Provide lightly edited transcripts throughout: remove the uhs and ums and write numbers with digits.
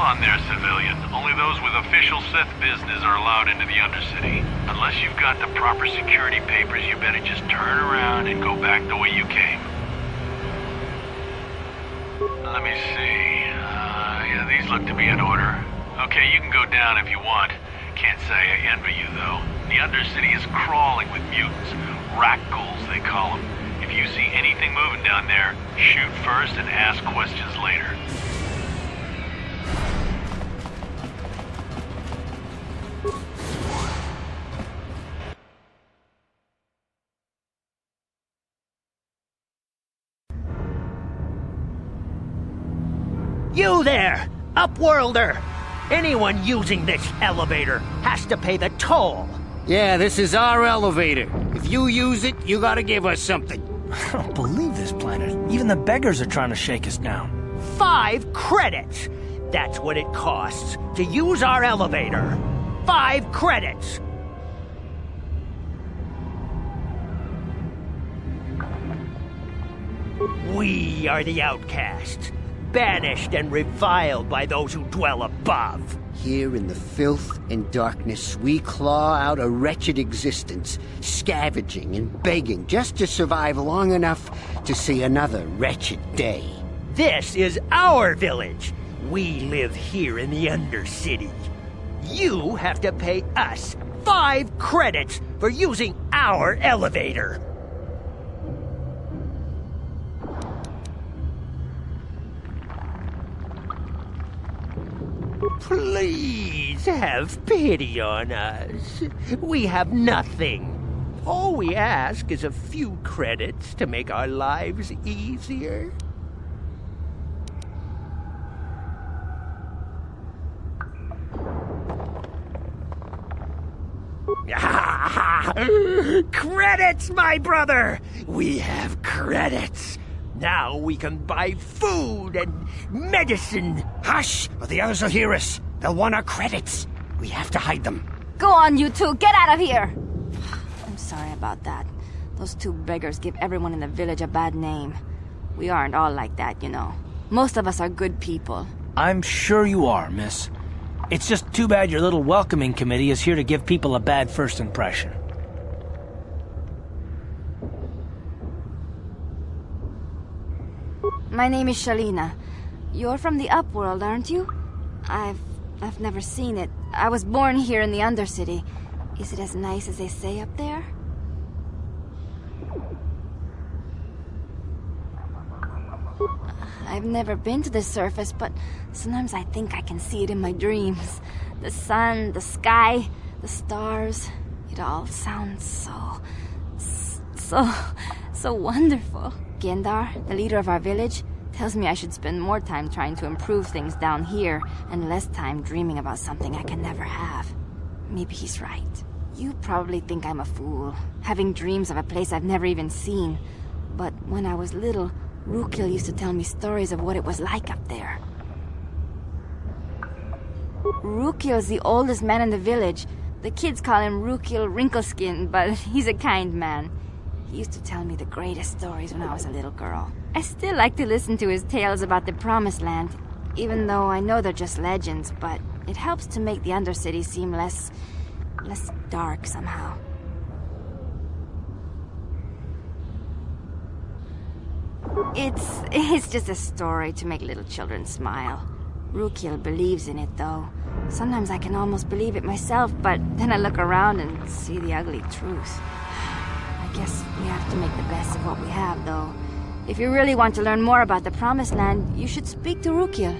on there, civilian. Only those with official Sith business are allowed into the Undercity. Unless you've got the proper security papers, you better just turn around and go back the way you came. Let me see. Yeah, these look to be in order. Okay, you can go down if you want. Can't say I envy you, though. The Undercity is crawling with mutants. Rat-ghouls, they call them. If you see anything moving down there, shoot first and ask questions later. You there, Upworlder! Anyone using this elevator has to pay the toll. Yeah, this is our elevator. If you use it, you gotta give us something. I don't believe this planet. Even the beggars are trying to shake us down. 5 credits! That's what it costs to use our elevator. 5 credits! We are the outcasts, banished and reviled by those who dwell above. Here in the filth and darkness, we claw out a wretched existence, scavenging and begging just to survive long enough to see another wretched day. This is our village. We live here in the Undercity. You have to pay us 5 credits for using our elevator. Please have pity on us. We have nothing. All we ask is a few credits to make our lives easier. Credits, my brother! We have credits. Now we can buy food and medicine. Hush, or the others will hear us. They'll want our credits. We have to hide them. Go on, you two. Get out of here. I'm sorry about that. Those 2 beggars give everyone in the village a bad name. We aren't all like that, you know. Most of us are good people. I'm sure you are, miss. It's just too bad your little welcoming committee is here to give people a bad first impression. My name is Shalina. You're from the Upworld, aren't you? I've never seen it. I was born here in the Undercity. Is it as nice as they say up there? I've never been to the surface, but sometimes I think I can see it in my dreams. The sun, the sky, the stars. It all sounds so wonderful. Gendar, the leader of our village, tells me I should spend more time trying to improve things down here and less time dreaming about something I can never have. Maybe he's right. You probably think I'm a fool, having dreams of a place I've never even seen. But when I was little, Rukiel used to tell me stories of what it was like up there. Rukiel's the oldest man in the village. The kids call him Rukiel Wrinkleskin, but he's a kind man. He used to tell me the greatest stories when I was a little girl. I still like to listen to his tales about the Promised Land, even though I know they're just legends, but it helps to make the Undercity seem less dark somehow. It's just a story to make little children smile. Rukiel believes in it, though. Sometimes I can almost believe it myself, but then I look around and see the ugly truth. I guess we have to make the best of what we have, though. If you really want to learn more about the Promised Land, you should speak to Rukiel.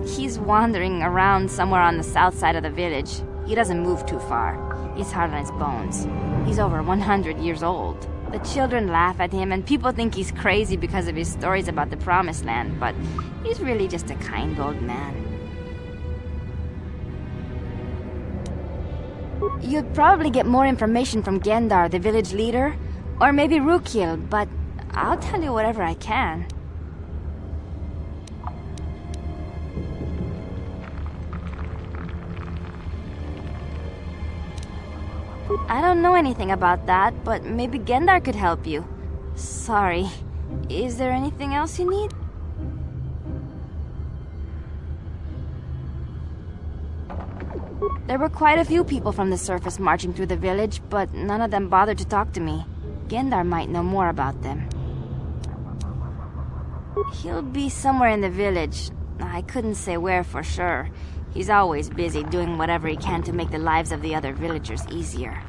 He's wandering around somewhere on the south side of the village. He doesn't move too far. He's hard on his bones. He's over 100 years old. The children laugh at him, and people think he's crazy because of his stories about the Promised Land, but he's really just a kind old man. You'd probably get more information from Gendar, the village leader, or maybe Rukiel, but I'll tell you whatever I can. I don't know anything about that, but maybe Gendar could help you. Sorry. Is there anything else you need? There were quite a few people from the surface marching through the village, but none of them bothered to talk to me. Gendar might know more about them. He'll be somewhere in the village. I couldn't say where for sure. He's always busy doing whatever he can to make the lives of the other villagers easier.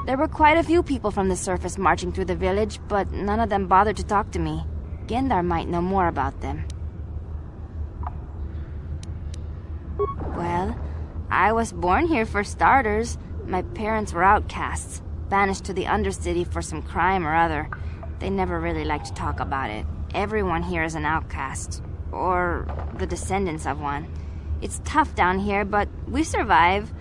There were quite a few people from the surface marching through the village, but none of them bothered to talk to me. Gendar might know more about them. Well, I was born here for starters. My parents were outcasts, banished to the Undercity for some crime or other. They never really liked to talk about it. Everyone here is an outcast, or the descendants of one. It's tough down here, but we survive.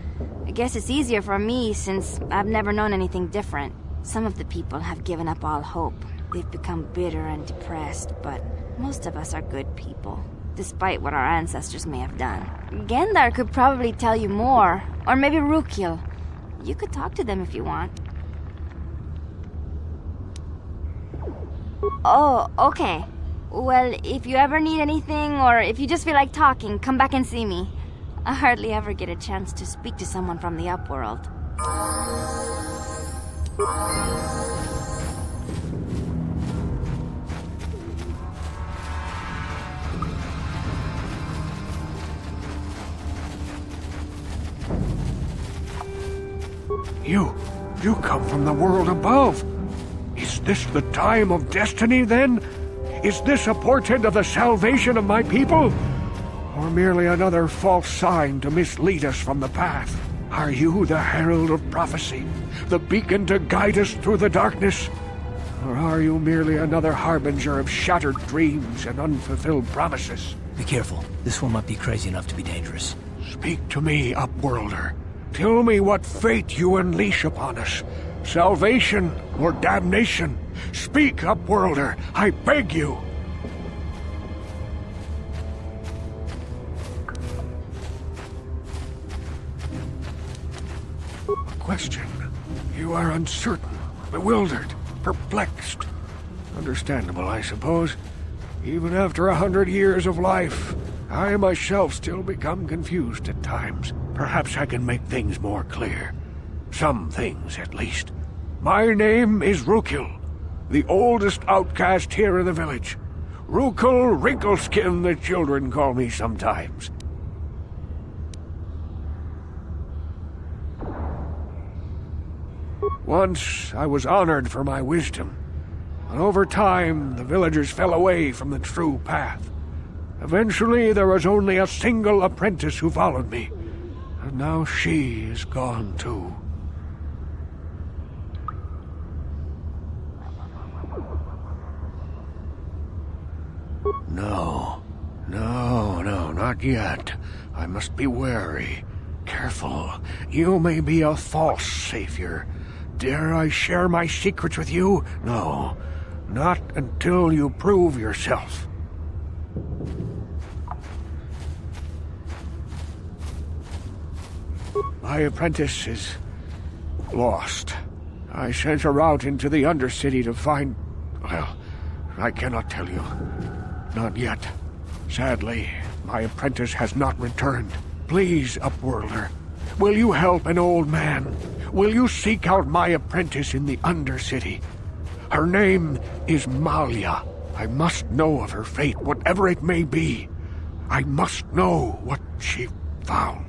I guess it's easier for me since I've never known anything different. Some of the people have given up all hope. They've become bitter and depressed, but most of us are good people, despite what our ancestors may have done. Gendar could probably tell you more, or maybe Rukil. You could talk to them if you want. Oh, okay. Well, if you ever need anything, or if you just feel like talking, come back and see me. I hardly ever get a chance to speak to someone from the Upworld. You come from the world above. Is this the time of destiny, then? Is this a portent of the salvation of my people? Or merely another false sign to mislead us from the path? Are you the herald of prophecy, the beacon to guide us through the darkness? Or are you merely another harbinger of shattered dreams and unfulfilled promises? Be careful. This one might be crazy enough to be dangerous. Speak to me, Upworlder. Tell me what fate you unleash upon us. Salvation or damnation? Speak, Upworlder, I beg you. Question. You are uncertain, bewildered, perplexed. Understandable, I suppose. Even after 100 years of life, I myself still become confused at times. Perhaps I can make things more clear. Some things, at least. My name is Rukil, the oldest outcast here in the village. Rukil Wrinkleskin, the children call me sometimes. Once I was honored for my wisdom, but over time the villagers fell away from the true path. Eventually there was only a single apprentice who followed me, and now she is gone too. No, not yet. I must be wary. Careful. You may be a false savior. Dare I share my secrets with you? No, not until you prove yourself. My apprentice is lost. I sent her out into the Undercity to find... Well, I cannot tell you. Not yet. Sadly, my apprentice has not returned. Please, Upworlder, will you help an old man? Will you seek out my apprentice in the Undercity? Her name is Malia. I must know of her fate, whatever it may be. I must know what she found.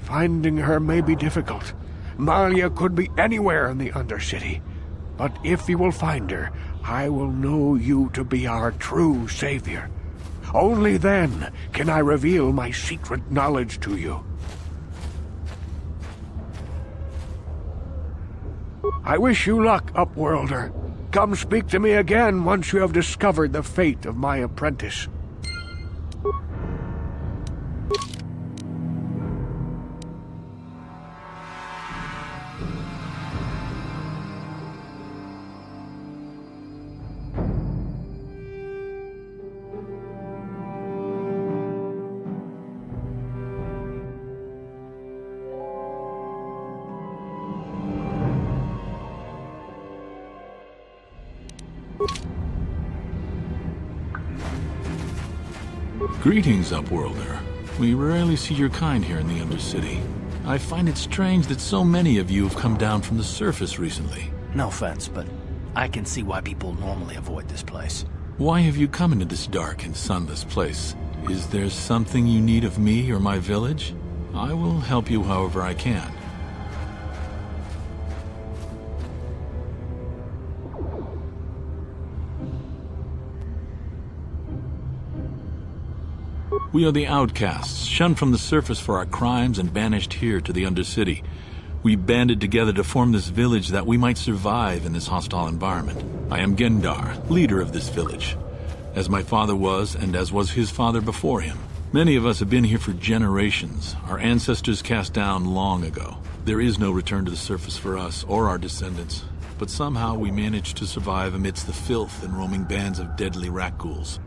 Finding her may be difficult. Malia could be anywhere in the Undercity. But if you will find her, I will know you to be our true savior. Only then can I reveal my secret knowledge to you. I wish you luck, Upworlder. Come speak to me again once you have discovered the fate of my apprentice. Greetings, Upworlder. We rarely see your kind here in the Undercity. I find it strange that so many of you have come down from the surface recently. No offense, but I can see why people normally avoid this place. Why have you come into this dark and sunless place? Is there something you need of me or my village? I will help you however I can. We are the outcasts, shunned from the surface for our crimes and banished here to the Undercity. We banded together to form this village that we might survive in this hostile environment. I am Gendar, leader of this village, as my father was and as was his father before him. Many of us have been here for generations, our ancestors cast down long ago. There is no return to the surface for us or our descendants, but somehow we managed to survive amidst the filth and roaming bands of deadly rat-ghouls.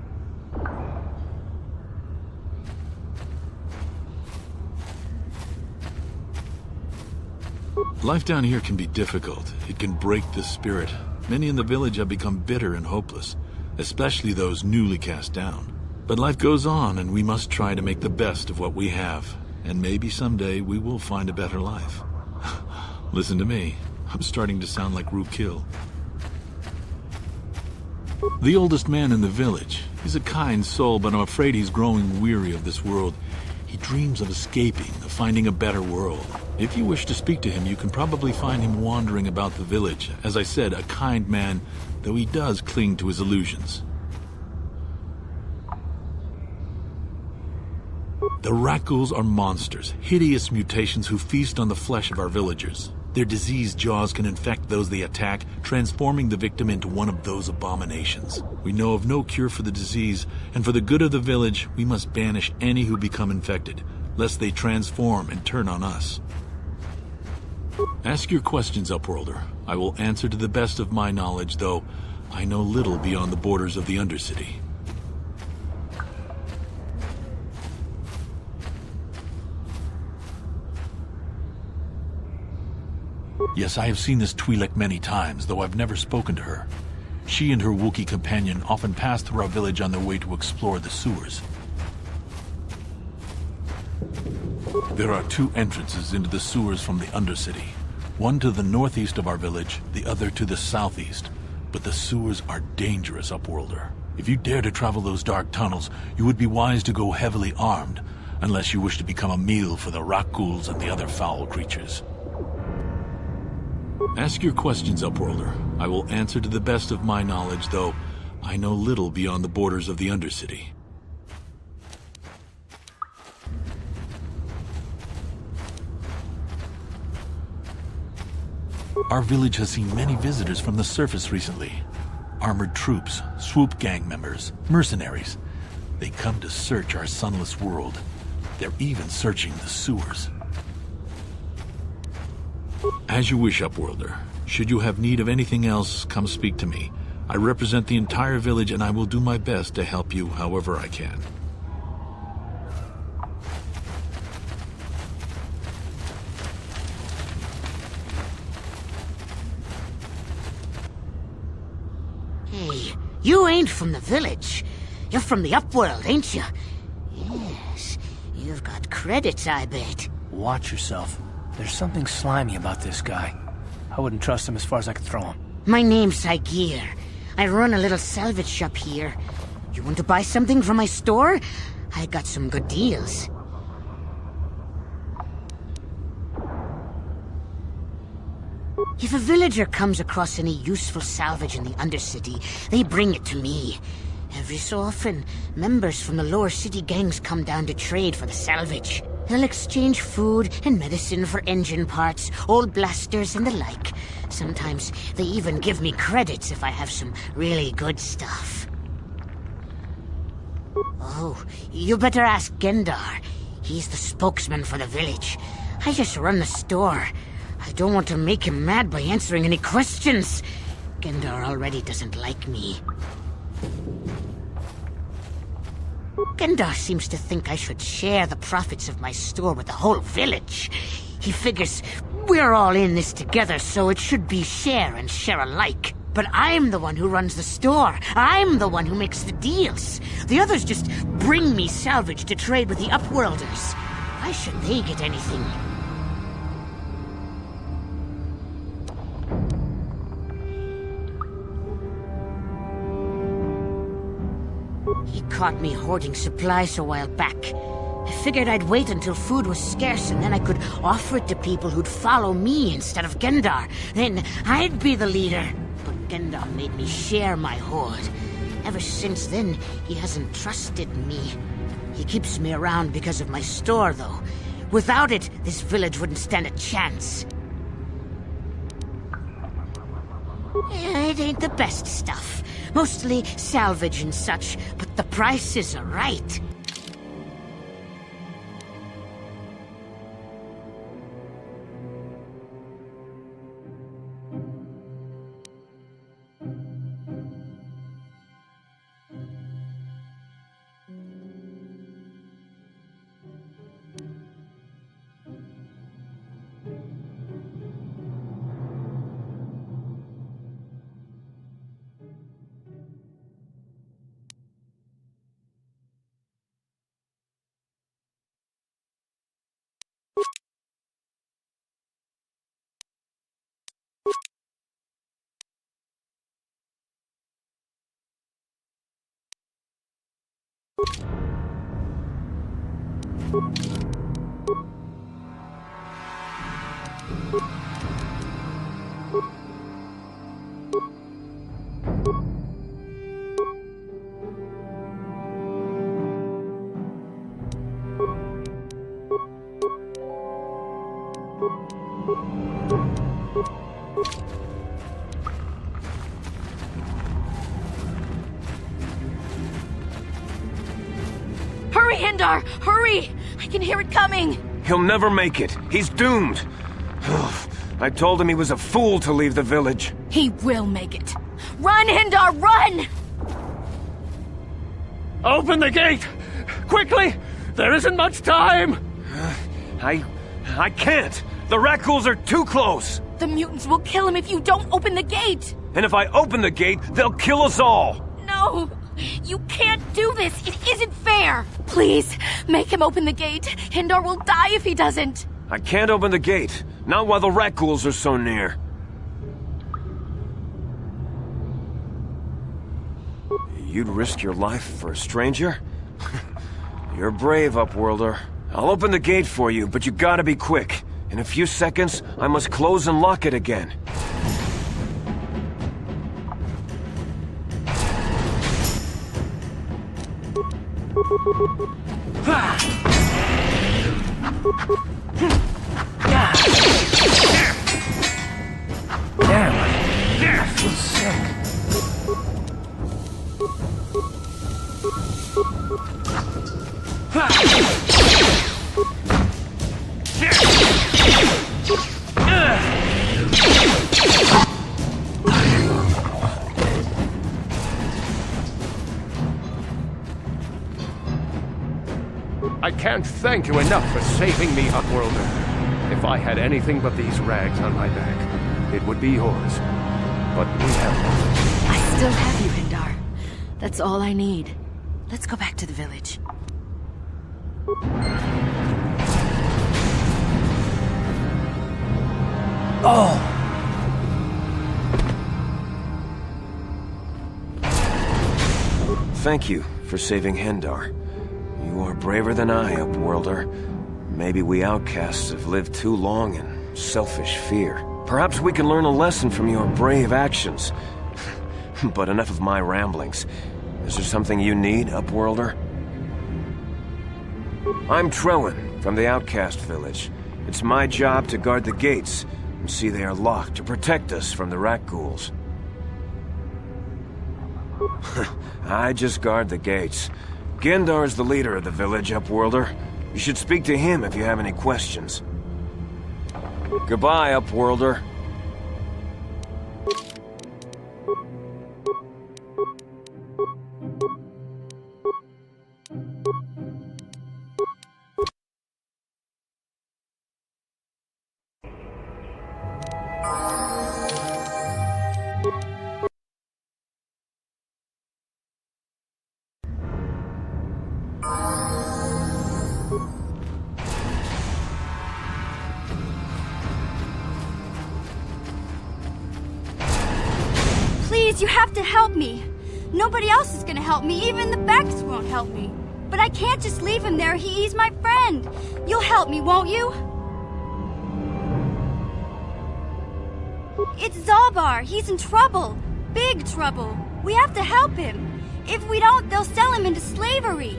Life down here can be difficult. It can break the spirit. Many in the village have become bitter and hopeless, especially those newly cast down. But life goes on, and we must try to make the best of what we have. And maybe someday we will find a better life. Listen to me. I'm starting to sound like Rookil. The oldest man in the village. He's a kind soul, but I'm afraid he's growing weary of this world. He dreams of escaping, of finding a better world. If you wish to speak to him, you can probably find him wandering about the village. As I said, a kind man, though he does cling to his illusions. The rat-ghouls are monsters, hideous mutations who feast on the flesh of our villagers. Their diseased jaws can infect those they attack, transforming the victim into one of those abominations. We know of no cure for the disease, and for the good of the village, we must banish any who become infected, lest they transform and turn on us. Ask your questions, Upworlder. I will answer to the best of my knowledge, though I know little beyond the borders of the Undercity. Yes, I have seen this Twi'lek many times, though I've never spoken to her. She and her Wookiee companion often pass through our village on their way to explore the sewers. There are two entrances into the sewers from the Undercity. One to the northeast of our village, the other to the southeast. But the sewers are dangerous, Upworlder. If you dare to travel those dark tunnels, you would be wise to go heavily armed, unless you wish to become a meal for the rat-ghouls and the other foul creatures. Ask your questions, Upworlder. I will answer to the best of my knowledge, though I know little beyond the borders of the Undercity. Our village has seen many visitors from the surface recently. Armored troops, swoop gang members, mercenaries. They come to search our sunless world. They're even searching the sewers. As you wish, Upworlder. Should you have need of anything else, come speak to me. I represent the entire village, and I will do my best to help you however I can. Hey, you ain't from the village. You're from the Upworld, ain't you? Yes, you've got credits, I bet. Watch yourself. There's something slimy about this guy. I wouldn't trust him as far as I could throw him. My name's Saigir. I run a little salvage shop here. You want to buy something from my store? I got some good deals. If a villager comes across any useful salvage in the Undercity, they bring it to me. Every so often, members from the lower city gangs come down to trade for the salvage. They'll exchange food and medicine for engine parts, old blasters and the like. Sometimes they even give me credits if I have some really good stuff. Oh, you better ask Gendar. He's the spokesman for the village. I just run the store. I don't want to make him mad by answering any questions. Gendar already doesn't like me. Gendar seems to think I should share the profits of my store with the whole village. He figures we're all in this together, so it should be share and share alike. But I'm the one who runs the store. I'm the one who makes the deals. The others just bring me salvage to trade with the Upworlders. Why should they get anything? He caught me hoarding supplies a while back. I figured I'd wait until food was scarce and then I could offer it to people who'd follow me instead of Gendar. Then I'd be the leader. But Gendar made me share my hoard. Ever since then, he hasn't trusted me. He keeps me around because of my store, though. Without it, this village wouldn't stand a chance. It ain't the best stuff. Mostly salvage and such, but the prices are right. Hurry, Gendar! Hurry! I can hear it coming! He'll never make it. He's doomed. I told him he was a fool to leave the village. He will make it. Run, Gendar, run! Open the gate! Quickly! There isn't much time! I can't. The Rakghouls are too close. The mutants will kill him if you don't open the gate! And if I open the gate, they'll kill us all. No! You can't do this! It isn't fair! Please, make him open the gate. Gendar will die if he doesn't. I can't open the gate. Not while the Rakghouls are so near. You'd risk your life for a stranger? You're brave, Upworlder. I'll open the gate for you, but you gotta be quick. In a few seconds, I must close and lock it again. Damn, I feel sick. I can't thank you enough for saving me, Upworlder. If I had anything but these rags on my back, it would be yours. But we have nothing. I still have you, Gendar. That's all I need. Let's go back to the village. Oh! Thank you for saving Gendar. You are braver than I, Upworlder. Maybe we outcasts have lived too long in selfish fear. Perhaps we can learn a lesson from your brave actions. But enough of my ramblings. Is there something you need, Upworlder? I'm Trellin, from the Outcast Village. It's my job to guard the gates, and see they are locked to protect us from the Rakghouls. I just guard the gates. Gendar's the leader of the village, Upworlder. You should speak to him if you have any questions. Goodbye, Upworlder. you have to help me. Nobody else is gonna help me. Even the Becks won't help me. But I can't just leave him there. He's my friend. You'll help me, won't you? It's Zaalbar. He's in trouble. Big trouble. We have to help him. If we don't, they'll sell him into slavery.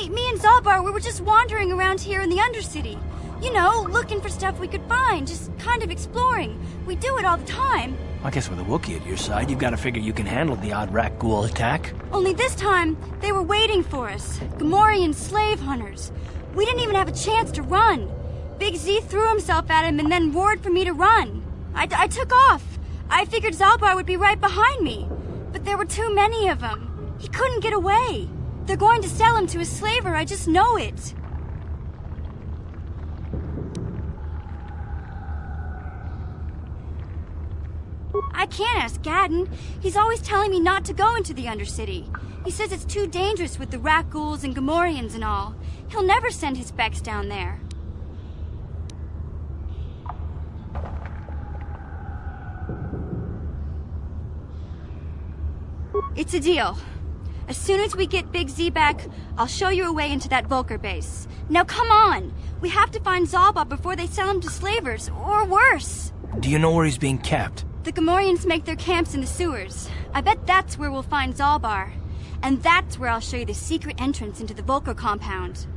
Me and Zaalbar, we were just wandering around here in the Undercity. You know, looking for stuff we could find, just kind of exploring. We do it all the time. I guess with a Wookiee at your side, you've got to figure you can handle the odd rat ghoul attack. Only this time, they were waiting for us. Gamorrean slave hunters. We didn't even have a chance to run. Big Z threw himself at him and then roared for me to run. I took off. I figured Zaalbar would be right behind me. But there were too many of them. He couldn't get away. They're going to sell him to a slaver, I just know it. I can't ask Gadden. He's always telling me not to go into the Undercity. He says it's too dangerous with the rat ghouls and Gamorreans and all. He'll never send his Becks down there. It's a deal. As soon as we get Big Z back, I'll show you a way into that Vulkar base. Now come on! We have to find Zaalbar before they sell him to slavers, or worse. Do you know where he's being kept? The Gamorreans make their camps in the sewers. I bet that's where we'll find Zaalbar. And that's where I'll show you the secret entrance into the Vulkar compound.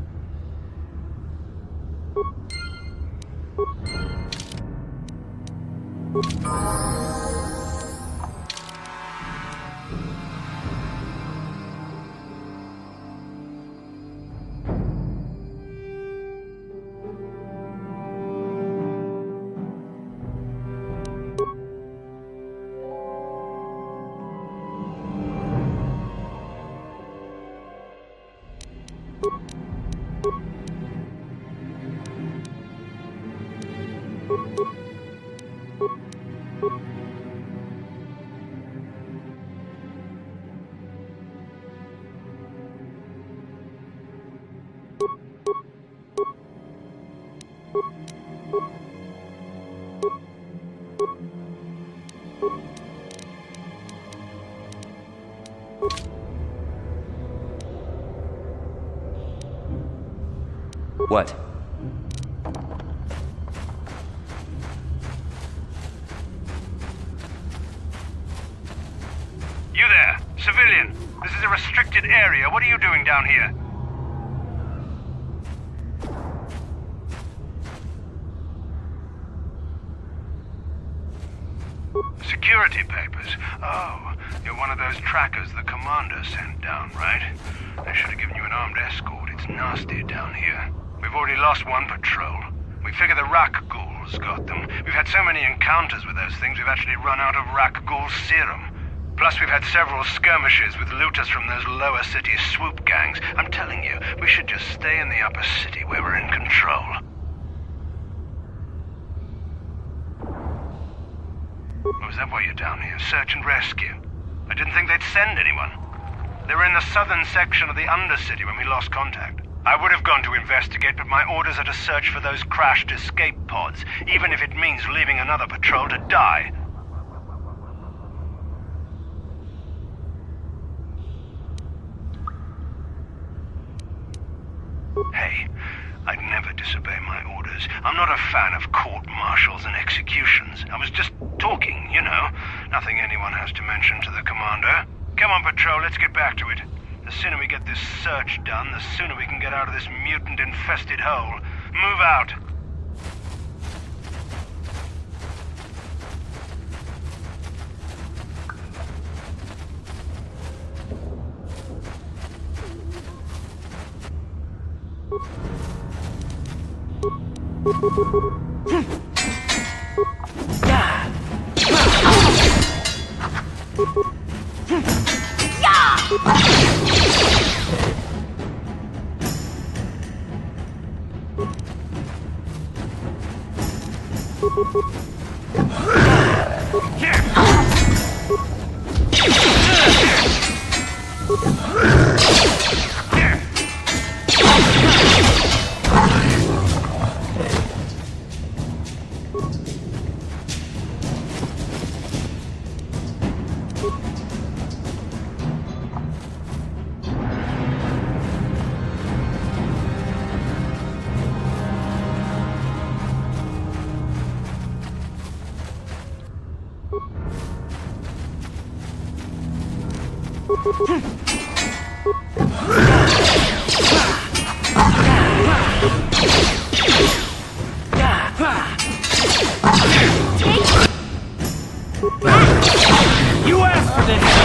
What? You there, civilian. This is a restricted area. What are you doing down here? Security papers. Oh, you're one of those trackers the commander sent down, right? They should have given you an armed escort. It's nasty down here. We've already lost one patrol. We figure the Rak ghouls got them. We've had so many encounters with those things, we've actually run out of Rak ghoul serum. Plus, we've had several skirmishes with looters from those lower city swoop gangs. I'm telling you, we should just stay in the upper city where we're in control. Oh, is that why you're down here? Search and rescue? I didn't think they'd send anyone. They were in the southern section of the Undercity when we lost contact. I would have gone to investigate, but my orders are to search for those crashed escape pods, even if it means leaving another patrol to die. Hey, I'd never disobey my orders. I'm not a fan of court-martials and executions. I was just talking, you know. Nothing anyone has to mention to the commander. Come on, patrol, let's get back to it. The sooner we get this search done, the sooner we can get out of this mutant-infested hole. Move out. You asked for this!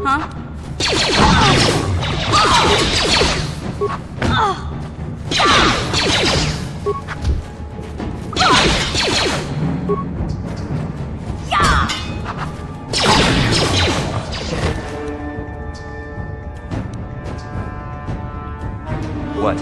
Huh? What?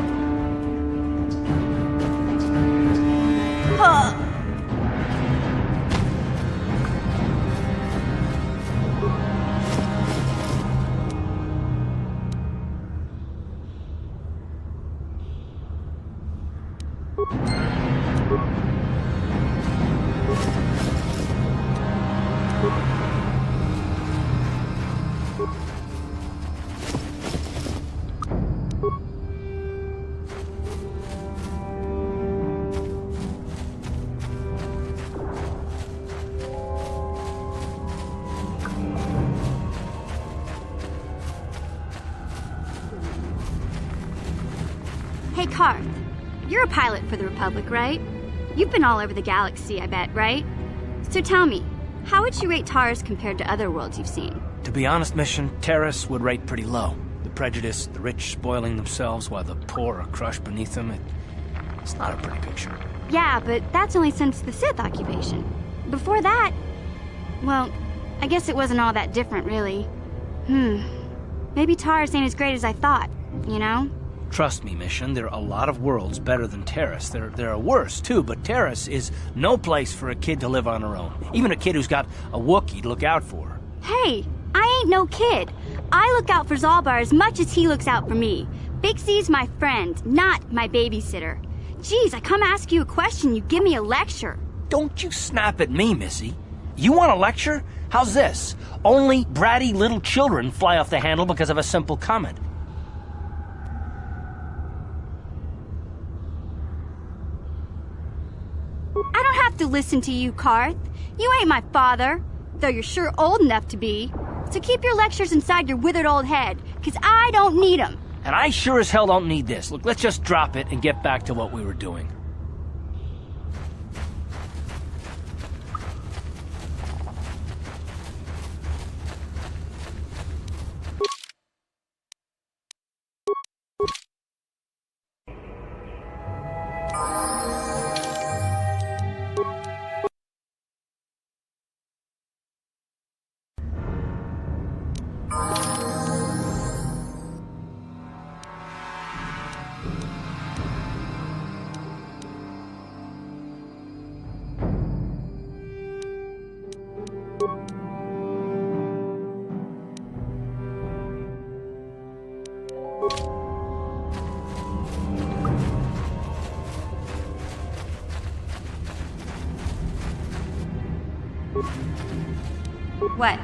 Hey, Karth. You're a pilot for the Republic, right? You've been all over the galaxy, I bet, right? So tell me, how would you rate Taris compared to other worlds you've seen? To be honest, Mission, Taris would rate pretty low. The prejudice, the rich spoiling themselves while the poor are crushed beneath them, it's not a pretty picture. Yeah, but that's only since the Sith occupation. Before that, well, I guess it wasn't all that different, really. Maybe Taris ain't as great as I thought, you know? Trust me, Mission, there are a lot of worlds better than Taris. There are worse, too, but Taris is no place for a kid to live on her own. Even a kid who's got a Wookiee to look out for. Hey, I ain't no kid. I look out for Zaalbar as much as he looks out for me. Big Z's my friend, not my babysitter. Geez, I come ask you a question, you give me a lecture. Don't you snap at me, Missy. You want a lecture? How's this? Only bratty little children fly off the handle because of a simple comment. I don't have to listen to you, Karth. You ain't my father, though you're sure old enough to be. So keep your lectures inside your withered old head, 'cause I don't need 'em. And I sure as hell don't need this. Look, let's just drop it and get back to what we were doing. What?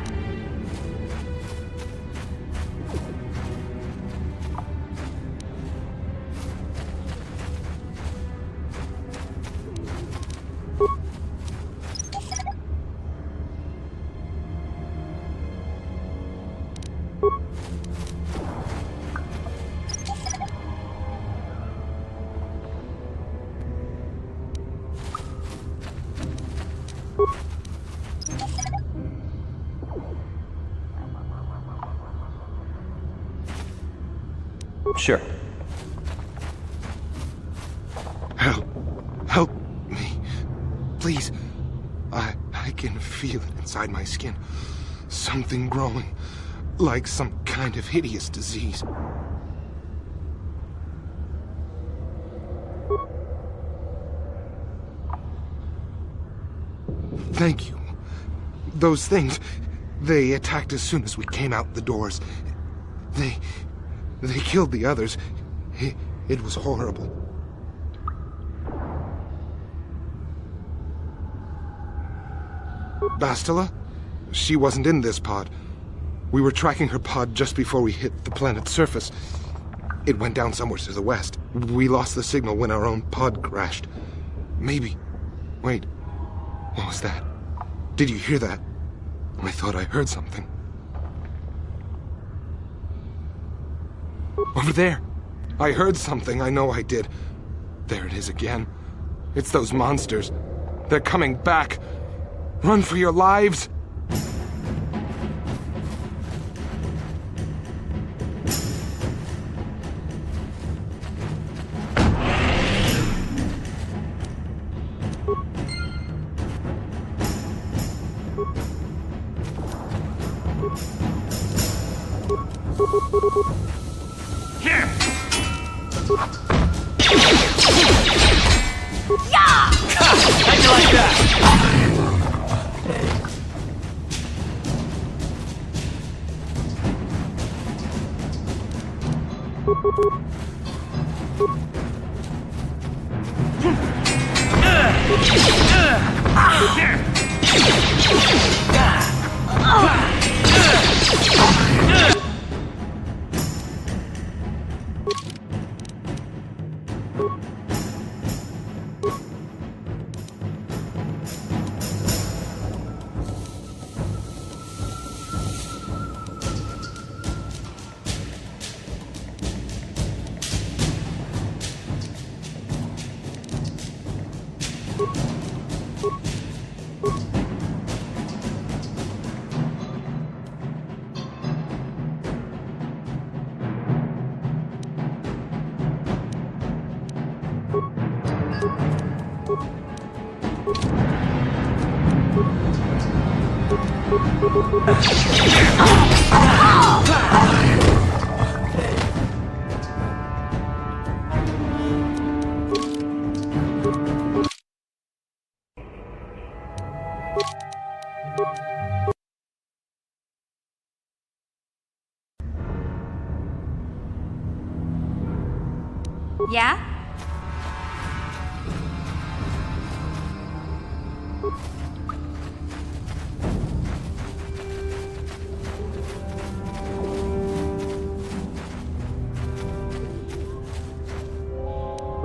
Sure. Help me. Please. I can feel it inside my skin. Something growing. Like some kind of hideous disease. Thank you. Those things, they attacked as soon as we came out the doors. They killed the others. It was horrible. Bastila? She wasn't in this pod. We were tracking her pod just before we hit the planet's surface. It went down somewhere to the west. We lost the signal when our own pod crashed. Maybe... Wait. What was that? Did you hear that? I thought I heard something. Over there! I heard something, I know I did. There it is again. It's those monsters. They're coming back. Run for your lives! How'd you like that? Yeah?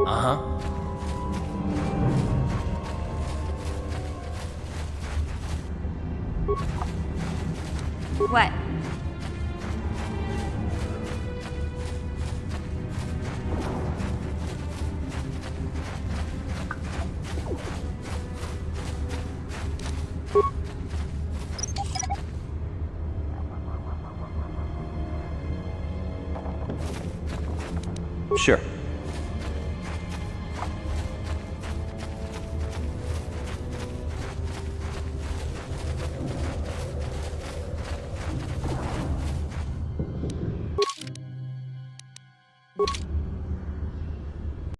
Uh-huh. What? Sure.